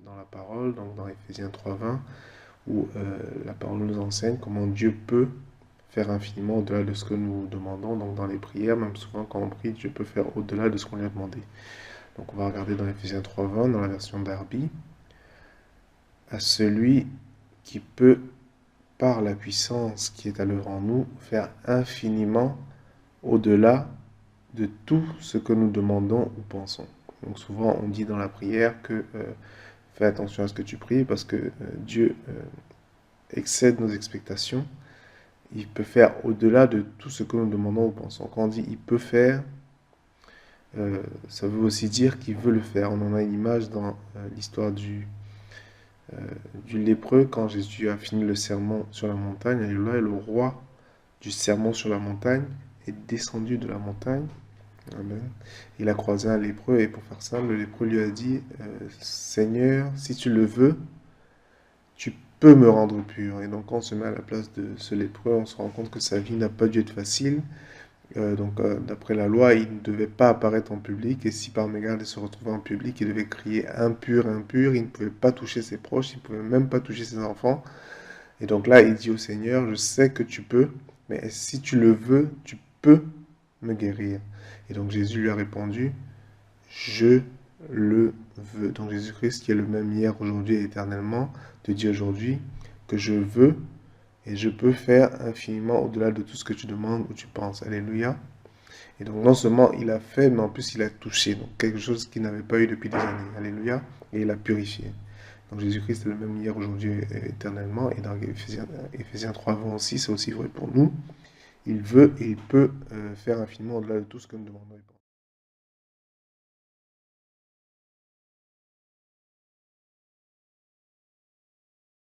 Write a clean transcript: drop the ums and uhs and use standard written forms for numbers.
dans la parole, donc dans Éphésiens 3:20, où la parole nous enseigne comment Dieu peut faire infiniment au-delà de ce que nous demandons. Donc dans les prières, même souvent quand on prie, Dieu peut faire au-delà de ce qu'on lui a demandé. Donc on va regarder dans Éphésiens 3:20, dans la version d'Arby, à celui qui peut, par la puissance qui est à l'œuvre en nous, faire infiniment au-delà de tout ce que nous demandons ou pensons. Donc souvent on dit dans la prière que fais attention à ce que tu pries parce que Dieu excède nos expectations. Il peut faire au-delà de tout ce que nous demandons ou pensons. Quand on dit il peut faire, ça veut aussi dire qu'il veut le faire. On en a une image dans l'histoire du lépreux quand Jésus a fini le sermon sur la montagne. Et là, le roi du sermon sur la montagne est descendu de la montagne. Amen. Il a croisé un lépreux et pour faire ça, le lépreux lui a dit Seigneur, si tu le veux, tu peux me rendre pur. Et donc quand on se met à la place de ce lépreux, on se rend compte que sa vie n'a pas dû être facile. D'après la loi, il ne devait pas apparaître en public. Et si par mégarde il se retrouvait en public, il devait crier impur, impur. Il ne pouvait pas toucher ses proches, il ne pouvait même pas toucher ses enfants. Et donc là, il dit au Seigneur, je sais que tu peux, mais si tu le veux, tu peux me guérir. Et donc Jésus lui a répondu, je le veux. Donc Jésus-Christ, qui est le même hier, aujourd'hui et éternellement, te dit aujourd'hui que je veux et je peux faire infiniment au-delà de tout ce que tu demandes ou tu penses. Alléluia. Et donc non seulement il a fait, mais en plus il a touché. Donc quelque chose qu'il n'avait pas eu depuis des années. Alléluia. Et il a purifié. Donc Jésus-Christ est le même hier, aujourd'hui et éternellement. Et dans Éphésiens 3:20 aussi, c'est aussi vrai pour nous. Il veut et il peut faire infiniment au-delà de tout ce que nous demandons et pensons.